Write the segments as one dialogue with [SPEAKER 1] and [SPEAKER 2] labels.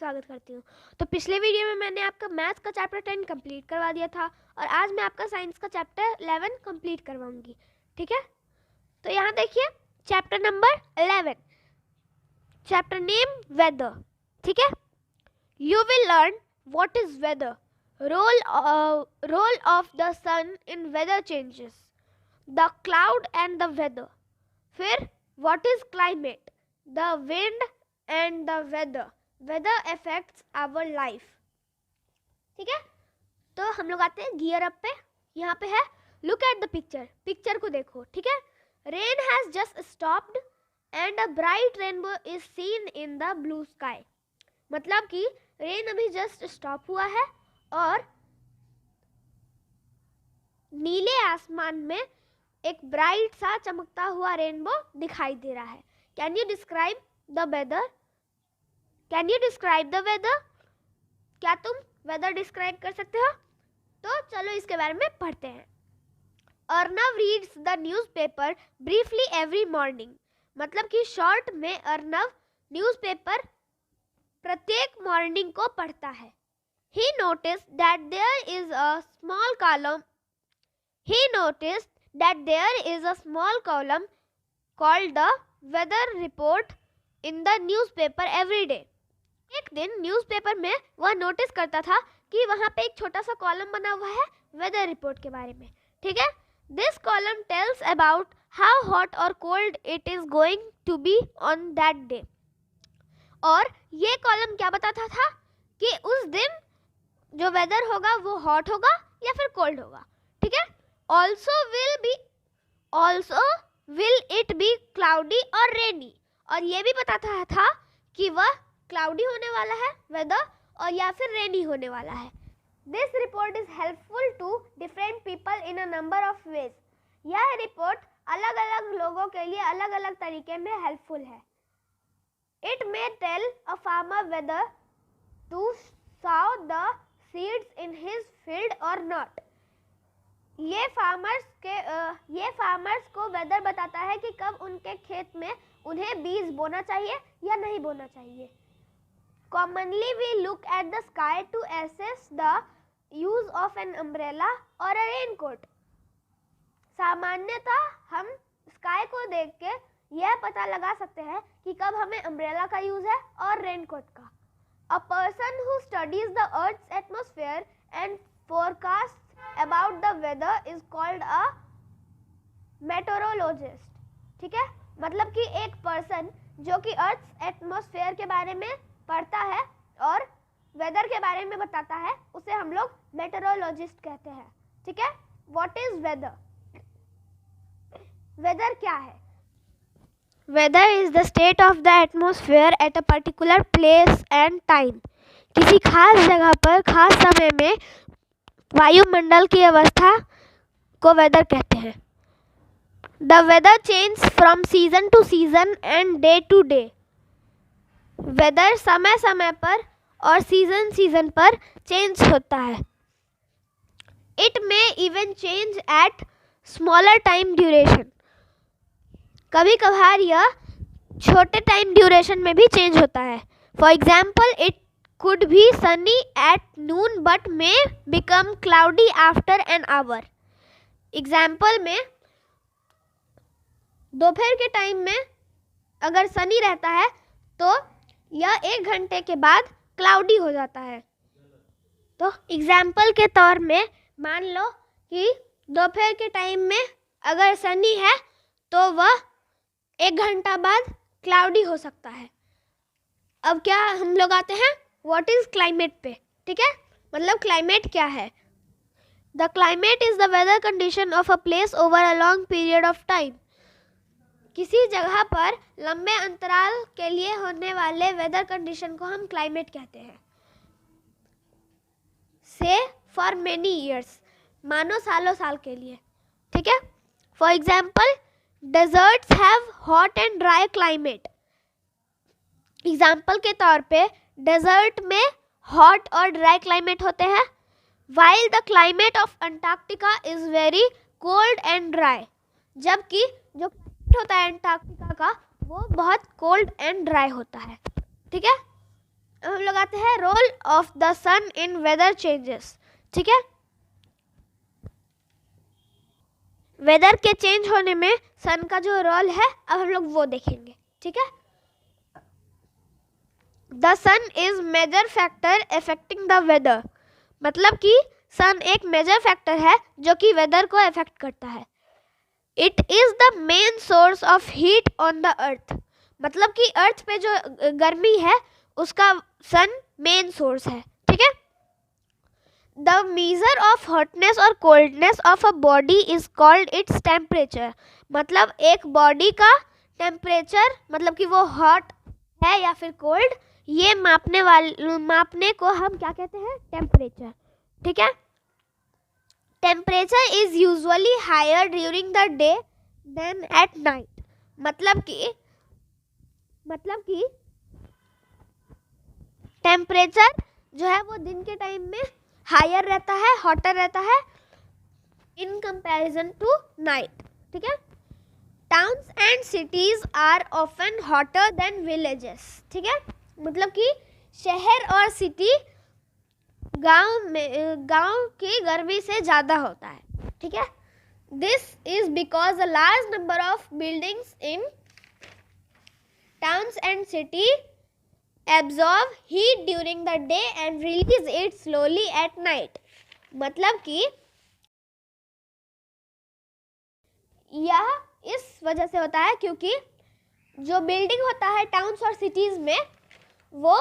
[SPEAKER 1] स्वागत करती हूँ। तो पिछले वीडियो में मैंने आपका मैथ्स का चैप्टर 10 कंप्लीट करवा दिया था और आज मैं आपका साइंस का चैप्टर 11 कंप्लीट करवाऊंगी। ठीक है, तो यहाँ देखिए chapter number 11, chapter name weather. ठीक है, you will learn what is weather, role of the sun in weather changes, the cloud and the weather. फिर what is climate, the wind and the weather affects our life। ठीक है, तो हम लोग आते हैं गियर अप पे। यहाँ पे है लुक एट द पिक्चर को देखो। ठीक है, rain has just stopped and a bright rainbow is seen in the blue sky. मतलब कि रेन अभी जस्ट स्टॉप हुआ है और नीले आसमान में एक ब्राइट सा चमकता हुआ रेनबो दिखाई दे रहा है। Can you describe the weather? Can you describe the weather? क्या तुम वेदर डिस्क्राइब कर सकते हो? तो चलो इसके बारे में पढ़ते हैं। Arnav reads the newspaper briefly every morning. मतलब कि शॉर्ट में अर्नव न्यूज़पेपर प्रत्येक मॉर्निंग को पढ़ता है। He noticed that there is a small column called the weather report in the newspaper every day। एक दिन न्यूज़पेपर में वह नोटिस करता था कि वहाँ पे एक छोटा सा कॉलम बना हुआ है वेदर रिपोर्ट के बारे में। ठीक है, this column tells about how hot और cold it is going to be on that day. और ये कॉलम क्या बताता था कि उस दिन जो वेदर होगा वो हॉट होगा या फिर कोल्ड होगा। ठीक है, also will it be cloudy और रेनी। और ये भी बताता था कि वह क्लाउडी होने वाला है वेदर और या फिर रेनी होने वाला है। This report is helpful to different people in a number of ways. यह रिपोर्ट अलग अलग लोगों के लिए अलग अलग तरीके में हेल्पफुल है। It may tell a farmer whether to sow the seeds in his field or not। ये फार्मर्स को वेदर बताता है कि कब उनके खेत में उन्हें बीज बोना चाहिए या नहीं बोना चाहिए। Commonly we look at the sky to assess the use of an umbrella or a raincoat। सामान्यतः हम स्काई को देख के यह पता लगा सकते हैं कि कब हमें अम्ब्रेला का यूज है और रेनकोट का। A person who studies the Earth's atmosphere and forecasts about the weather is called a meteorologist। ठीक है, मतलब कि एक पर्सन जो कि अर्थ एटमॉस्फेयर के बारे में पढ़ता है और वेदर के बारे में बताता है उसे हम लोग मेटेरोलॉजिस्ट कहते हैं। ठीक है, व्हाट इज वेदर? वेदर क्या है? Weather is the state of the atmosphere at a particular place and time. किसी खास जगह पर खास समय में वायुमंडल की अवस्था को वेदर कहते हैं। The weather change from season to season and day to day. Weather समय समय पर और सीजन पर चेंज होता है। It may even change at smaller time duration. कभी कभार यह छोटे टाइम ड्यूरेशन में भी चेंज होता है। For example it could be Sunny at noon but may become cloudy after an hour. Example में दोपहर के टाइम में अगर सनी रहता है तो यह 1 घंटे के बाद क्लाउडी हो जाता है। तो एग्जाम्पल के तौर में मान लो कि दोपहर के टाइम में अगर सनी है तो वह 1 घंटा बाद क्लाउडी हो सकता है। अब क्या हम लोग आते हैं व्हाट इज क्लाइमेट पे। ठीक है, मतलब क्लाइमेट क्या है? The climate is the weather condition of a place over a long period of time. किसी जगह पर लंबे अंतराल के लिए होने वाले वेदर कंडीशन को हम क्लाइमेट कहते हैं। से फॉर मेनी ईयर्स, मानो सालों साल के लिए। ठीक है, for example deserts have hot and dry climate. Example के तौर पे डेजर्ट में हॉट और ड्राई क्लाइमेट होते हैं, while the climate of Antarctica is very cold and dry. जबकि जो होता है अंटार्कटिका का वो बहुत कोल्ड एंड ड्राई होता है। ठीक है, हम लोग आते हैं role of the sun in weather changes. ठीक है, वेदर के चेंज होने में सन का जो रोल है अब हम लोग वो देखेंगे। ठीक है, the sun is major factor affecting the weather, मतलब कि सन एक मेजर फैक्टर है जो कि वेदर को अफेक्ट करता है। It is the main source of heat on the अर्थ, मतलब कि अर्थ पे जो गर्मी है उसका सन मेन सोर्स है। ठीक है, द मीजर ऑफ हॉटनेस और coldness of a body is called its temperature, मतलब एक बॉडी का टेम्परेचर, मतलब कि वो हॉट है या फिर कोल्ड, ये मापने को हम क्या कहते हैं, टेम्परेचर। ठीक है, temperature is usually higher during the day than at night, मतलब कि टेम्परेचर जो है वो दिन के टाइम में हायर रहता है, हॉटर रहता है इन कंपैरिजन टू नाइट। ठीक है, towns and cities are often hotter than villages. ठीक है, मतलब कि शहर और सिटी गांव की गर्मी से ज़्यादा होता है। ठीक है, this is because a large number of buildings in towns and city absorb heat during the day and release it slowly at night, मतलब कि यह इस वजह से होता है क्योंकि जो बिल्डिंग होता है टाउन्स और सिटीज में वो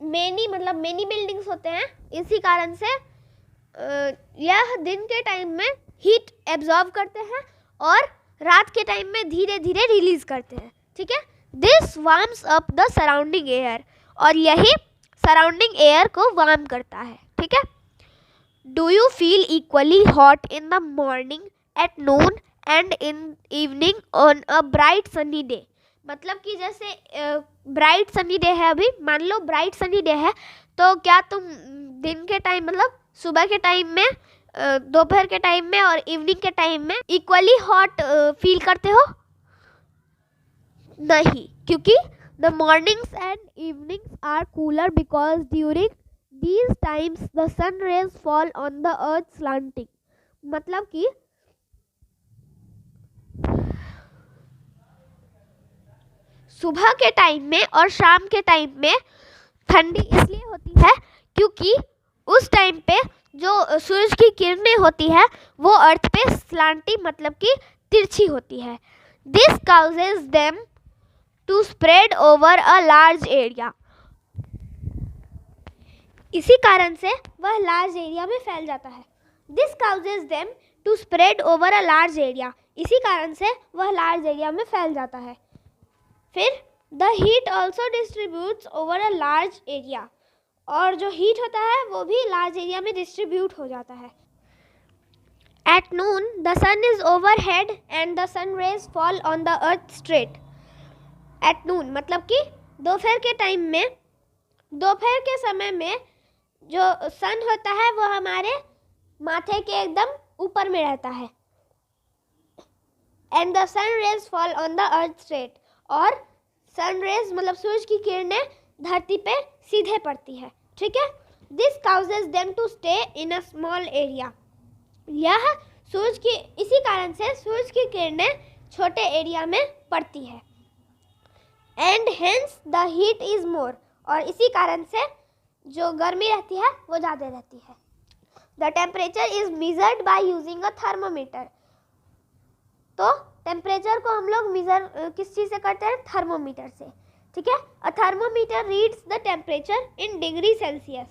[SPEAKER 1] मेनी बिल्डिंग्स होते हैं, इसी कारण से यह दिन के टाइम में हीट एब्जॉर्ब करते हैं और रात के टाइम में धीरे धीरे रिलीज करते हैं। ठीक है, this warms up the surrounding air, और यही सराउंडिंग एयर को वार्म करता है। ठीक है, do you feel equally hot in the morning, at noon and in evening on a bright sunny day, मतलब कि जैसे ब्राइट सनी डे है, अभी मान लो ब्राइट सनी डे है, तो क्या तुम दिन के टाइम मतलब सुबह के टाइम में, दोपहर के टाइम में और इवनिंग के टाइम में इक्वली हॉट फील करते हो? नहीं, क्योंकि the mornings and evenings are cooler because during these times the sun rays fall on the earth slanting, मतलब कि सुबह के टाइम में और शाम के टाइम में ठंडी इसलिए होती है क्योंकि उस टाइम पे जो सूरज की किरणें होती है वो अर्थ पे स्लांटिंग, मतलब कि तिरछी होती है। This causes them to spread over a large area, इसी कारण से वह लार्ज एरिया में फैल जाता है। This causes them to spread over a large area, इसी कारण से वह लार्ज एरिया में फैल जाता है। फिर the heat also distributes over a large area, और जो हीट होता है वो भी लार्ज एरिया में डिस्ट्रीब्यूट हो जाता है। At noon the sun is overhead and the sun rays fall on the earth straight. At noon मतलब कि दोपहर के टाइम में, दोपहर के समय में जो सन होता है वो हमारे माथे के एकदम ऊपर में रहता है। And the sun rays fall on the earth straight, और सन रेज मतलब सूरज की किरणें धरती पे सीधे पड़ती है। ठीक है, this causes them to stay in a small area, यह सूरज की, इसी कारण से सूरज की किरणें छोटे एरिया में पड़ती है। And hence the heat is more, और इसी कारण से जो गर्मी रहती है वो ज़्यादा रहती है। The temperature is measured by using a thermometer, तो टेम्परेचर को हम लोग मेजर किस चीज़ से करते हैं? थर्मोमीटर से। ठीक है, a thermometer reads the temperature in degree Celsius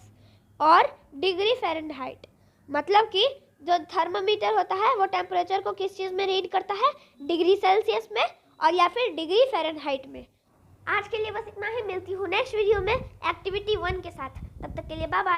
[SPEAKER 1] और डिग्री फ़ारेनहाइट, मतलब कि जो थर्मोमीटर होता है वो टेम्परेचर को किस चीज़ में रीड करता है? डिग्री सेल्सियस में और या फिर डिग्री फ़ारेनहाइट में। आज के लिए बस इतना ही, मिलती हूँ नेक्स्ट वीडियो में एक्टिविटी 1 के साथ, तब तक के लिए बाय बाय।